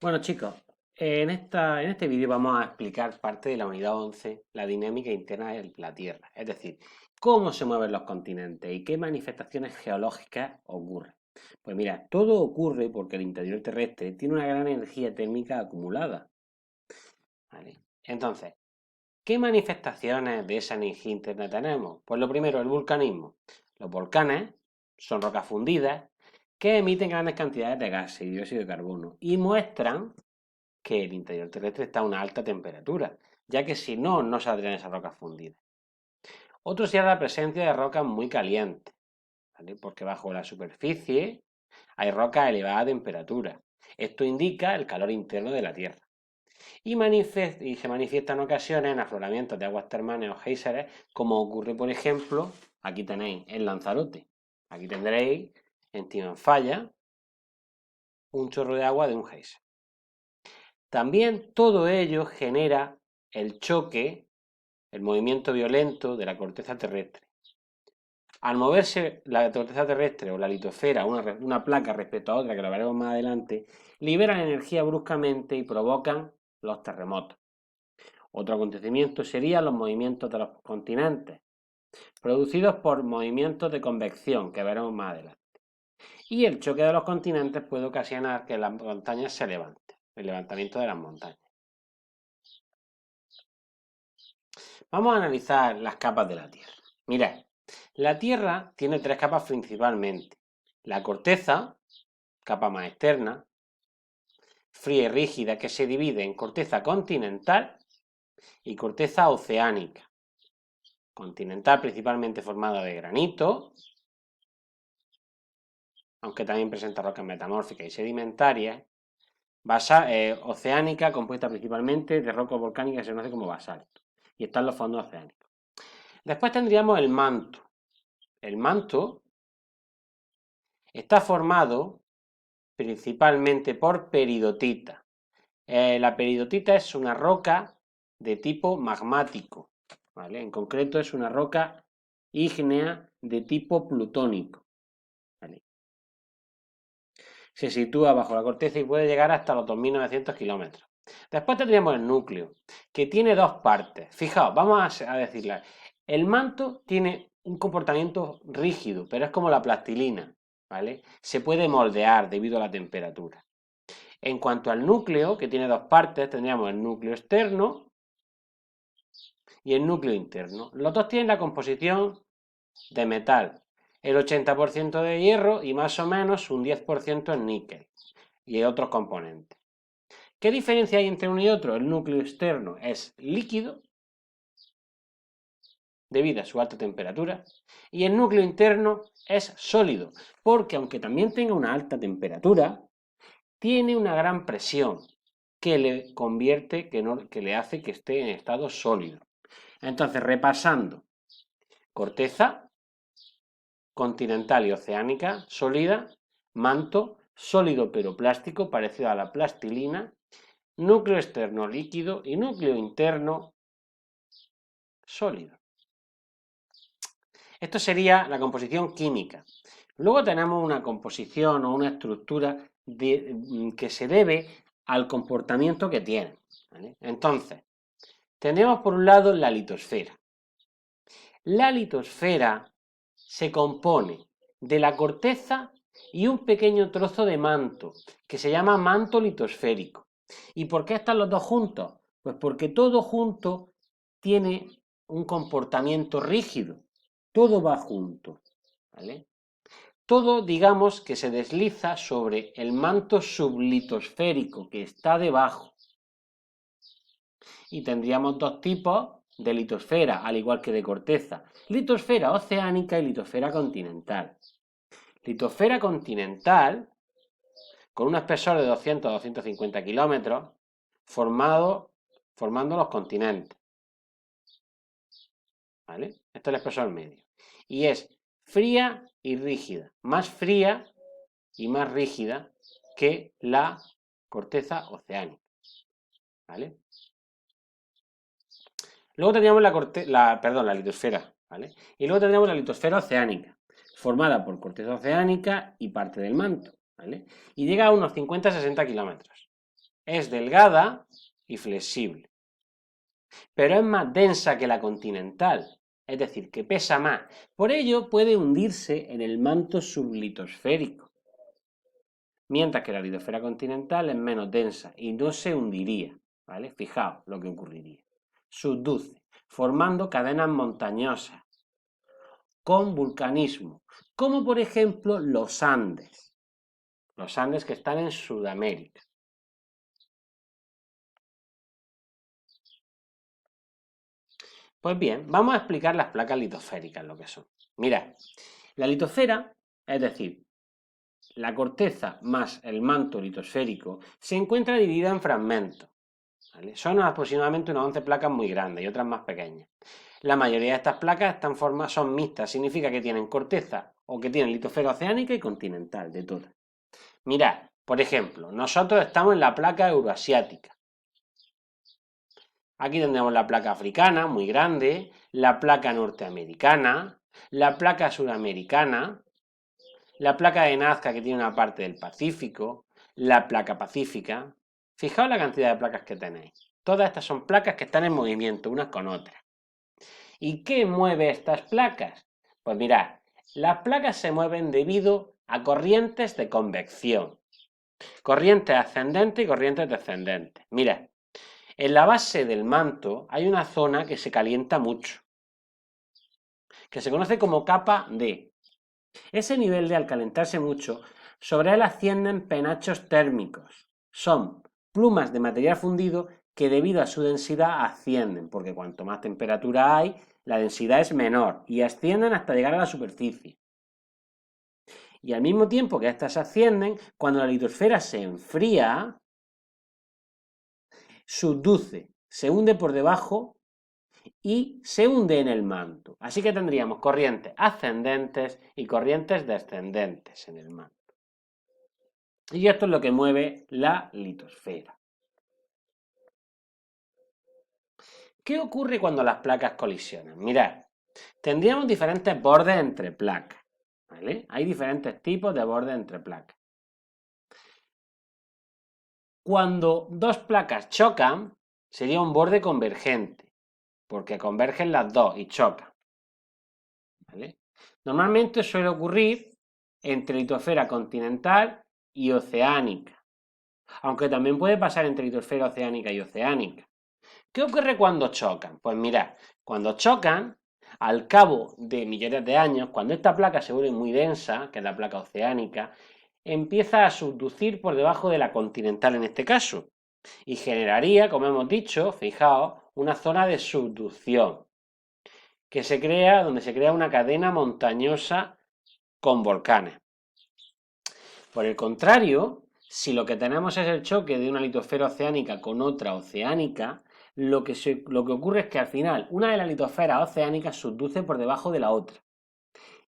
Bueno chicos, en este vídeo vamos a explicar parte de la unidad 11, la dinámica interna de la Tierra, es decir, cómo se mueven los continentes y qué manifestaciones geológicas ocurren. Pues mira, todo ocurre porque el interior terrestre tiene una gran energía térmica acumulada, ¿vale? Entonces, ¿qué manifestaciones de esa energía interna tenemos? Pues lo primero, el vulcanismo. Los volcanes son rocas fundidas que emiten grandes cantidades de gases y dióxido de carbono y muestran que el interior terrestre está a una alta temperatura, ya que si no, no saldrían esas rocas fundidas. Otro sería la presencia de rocas muy calientes, ¿vale? Porque bajo la superficie hay rocas a elevada temperatura. Esto indica el calor interno de la Tierra. Y se manifiesta en ocasiones en afloramientos de aguas termales o géiseres, como ocurre, por ejemplo, aquí tenéis en Lanzarote. Aquí tendréis en Timanfaya un chorro de agua de un géiser. También todo ello genera el choque, el movimiento violento de la corteza terrestre. Al moverse la corteza terrestre o la litosfera, una placa respecto a otra, que lo veremos más adelante, liberan energía bruscamente y provocan los terremotos. Otro acontecimiento serían los movimientos de los continentes, producidos por movimientos de convección, que veremos más adelante. Y el choque de los continentes puede ocasionar que las montañas se levanten, el levantamiento de las montañas. Vamos a analizar las capas de la Tierra. Mirad, la Tierra tiene tres capas principalmente. La corteza, capa más externa, fría y rígida, que se divide en corteza continental y corteza oceánica. Continental principalmente formada de granito, aunque también presenta rocas metamórficas y sedimentarias. Oceánica, compuesta principalmente de rocas volcánicas que se conoce como basalto. Y están los fondos oceánicos. Después tendríamos el manto. El manto está formado principalmente por peridotita. La peridotita es una roca de tipo magmático, ¿vale? En concreto es una roca ígnea de tipo plutónico, ¿vale? Se sitúa bajo la corteza y puede llegar hasta los 2.900 kilómetros. Después tendríamos el núcleo, que tiene dos partes. Fijaos, vamos a decirla. El manto tiene un comportamiento rígido, pero es como la plastilina, ¿vale? Se puede moldear debido a la temperatura. En cuanto al núcleo, que tiene dos partes, tendríamos el núcleo externo y el núcleo interno. Los dos tienen la composición de metal, el 80% de hierro y más o menos un 10% en níquel y otros componentes. ¿Qué diferencia hay entre uno y otro? El núcleo externo es líquido debido a su alta temperatura y el núcleo interno es sólido, porque aunque también tenga una alta temperatura, tiene una gran presión que le convierte, que le hace que esté en estado sólido. Entonces, repasando, corteza continental y oceánica, sólida, manto, sólido pero plástico, parecido a la plastilina, núcleo externo líquido y núcleo interno sólido. Esto sería la composición química. Luego tenemos una composición o una estructura que se debe al comportamiento que tiene, ¿vale? Entonces, tenemos por un lado la litosfera. La litosfera se compone de la corteza y un pequeño trozo de manto, que se llama manto litosférico. ¿Y por qué están los dos juntos? Pues porque todo junto tiene un comportamiento rígido. Todo va junto, ¿vale? Todo, digamos, que se desliza sobre el manto sublitosférico que está debajo. Y tendríamos dos tipos de litosfera, al igual que de corteza. Litosfera oceánica y litosfera continental. Litosfera continental, con un espesor de 200 a 250 kilómetros, formando los continentes. ¿Vale? Este es el espesor medio. Y es fría y rígida. Más fría y más rígida que la corteza oceánica. ¿Vale? Luego tendríamos la litosfera, ¿vale? Y luego tendríamos la litosfera oceánica, formada por corteza oceánica y parte del manto, ¿vale? Y llega a unos 50-60 kilómetros. es delgada y flexible, pero es más densa que la continental, es decir, que pesa más. Por ello puede hundirse en el manto sublitosférico, mientras que la litosfera continental es menos densa y no se hundiría, ¿vale? Fijaos lo que ocurriría. Subduce, formando cadenas montañosas con vulcanismo, como por ejemplo los Andes que están en Sudamérica. Pues bien, vamos a explicar las placas litosféricas, lo que son. Mirad, la litosfera, es decir, la corteza más el manto litosférico, se encuentra dividida en fragmentos, ¿vale? Son aproximadamente unas 11 placas muy grandes y otras más pequeñas. La mayoría de estas placas son mixtas, significa que tienen corteza o que tienen litosfera oceánica y continental, de todas. Mirad, por ejemplo, nosotros estamos en la placa euroasiática. Aquí tendremos la placa africana, muy grande, la placa norteamericana, la placa sudamericana, la placa de Nazca, que tiene una parte del Pacífico, la placa pacífica. Fijaos la cantidad de placas que tenéis. Todas estas son placas que están en movimiento unas con otras. ¿Y qué mueve estas placas? Pues mirad, las placas se mueven debido a corrientes de convección. Corrientes ascendentes y corrientes descendentes. Mirad, en la base del manto hay una zona que se calienta mucho, que se conoce como capa D. Ese nivel de al calentarse mucho, sobre él ascienden penachos térmicos. Son plumas de material fundido que debido a su densidad ascienden, porque cuanto más temperatura hay, la densidad es menor y ascienden hasta llegar a la superficie. Y al mismo tiempo que estas ascienden, cuando la litosfera se enfría, subduce, se hunde por debajo y se hunde en el manto. Así que tendríamos corrientes ascendentes y corrientes descendentes en el manto. Y esto es lo que mueve la litosfera. ¿Qué ocurre cuando las placas colisionan? Mirad, tendríamos diferentes bordes entre placas, ¿vale? Hay diferentes tipos de bordes entre placas. Cuando dos placas chocan, sería un borde convergente, porque convergen las dos y chocan, ¿vale? Normalmente suele ocurrir entre litosfera continental y oceánica, aunque también puede pasar entre litosfera oceánica y oceánica. ¿Qué ocurre cuando chocan? Pues mirad, cuando chocan, al cabo de millones de años, cuando esta placa se vuelve muy densa, que es la placa oceánica, empieza a subducir por debajo de la continental en este caso, y generaría, como hemos dicho, fijaos, una zona de subducción, que se crea, donde se crea una cadena montañosa con volcanes. Por el contrario, si lo que tenemos es el choque de una litosfera oceánica con otra oceánica, lo que ocurre es que al final una de las litosferas oceánicas subduce por debajo de la otra.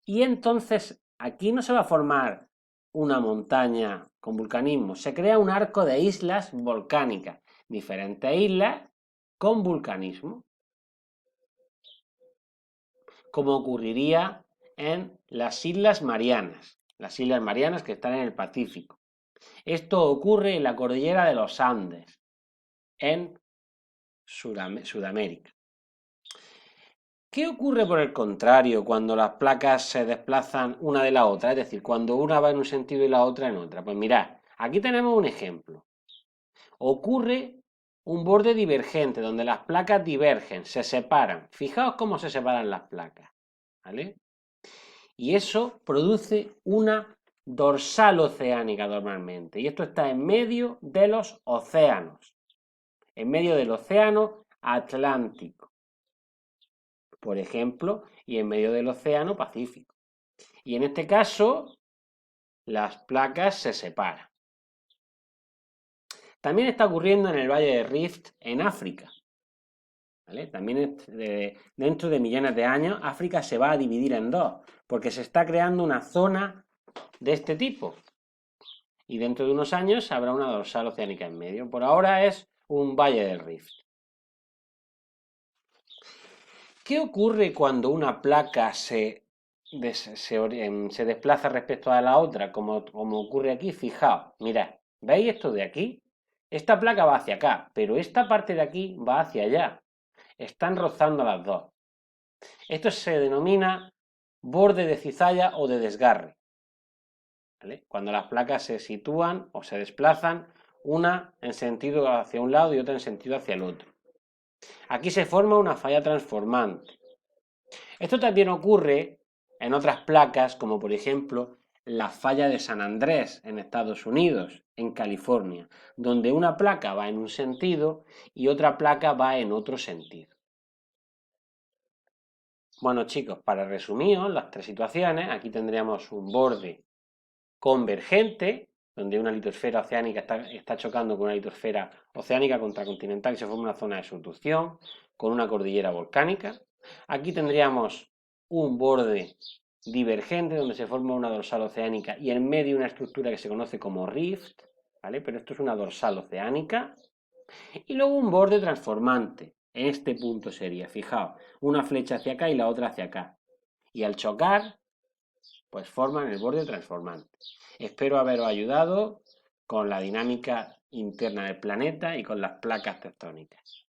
Y entonces aquí no se va a formar una montaña con vulcanismo, se crea un arco de islas volcánicas, diferentes islas con vulcanismo, como ocurriría en las Islas Marianas que están en el Pacífico. Esto ocurre en la cordillera de los Andes, en Sudamérica. ¿Qué ocurre por el contrario cuando las placas se desplazan una de la otra? Es decir, cuando una va en un sentido y la otra en otra. Pues mirad, aquí tenemos un ejemplo. Ocurre un borde divergente donde las placas divergen, se separan. Fijaos cómo se separan las placas, ¿vale? Y eso produce una dorsal oceánica normalmente. Y esto está en medio de los océanos, en medio del océano Atlántico, por ejemplo, y en medio del océano Pacífico. Y en este caso, las placas se separan. También está ocurriendo en el Valle de Rift en África, ¿vale? También dentro de millones de años, África se va a dividir en dos, porque se está creando una zona de este tipo. Y dentro de unos años habrá una dorsal oceánica en medio. Por ahora es un Valle del Rift. ¿Qué ocurre cuando una placa se desplaza respecto a la otra, como ocurre aquí? Fijaos, mirad, ¿veis esto de aquí? Esta placa va hacia acá, pero esta parte de aquí va hacia allá. Están rozando las dos. Esto se denomina borde de cizalla o de desgarre, ¿vale? Cuando las placas se sitúan o se desplazan, una en sentido hacia un lado y otra en sentido hacia el otro. Aquí se forma una falla transformante. Esto también ocurre en otras placas, como por ejemplo la falla de San Andrés en Estados Unidos, en California, donde una placa va en un sentido y otra placa va en otro sentido. Bueno, chicos, para resumiros las tres situaciones, aquí tendríamos un borde convergente, donde una litosfera oceánica está chocando con una litosfera oceánica contracontinental y se forma una zona de subducción con una cordillera volcánica. Aquí tendríamos un borde divergente donde se forma una dorsal oceánica y en medio una estructura que se conoce como rift, ¿vale? Pero esto es una dorsal oceánica. Y luego un borde transformante. En este punto sería, fijaos, una flecha hacia acá y la otra hacia acá. Y al chocar, pues forman el borde transformante. Espero haberos ayudado con la dinámica interna del planeta y con las placas tectónicas.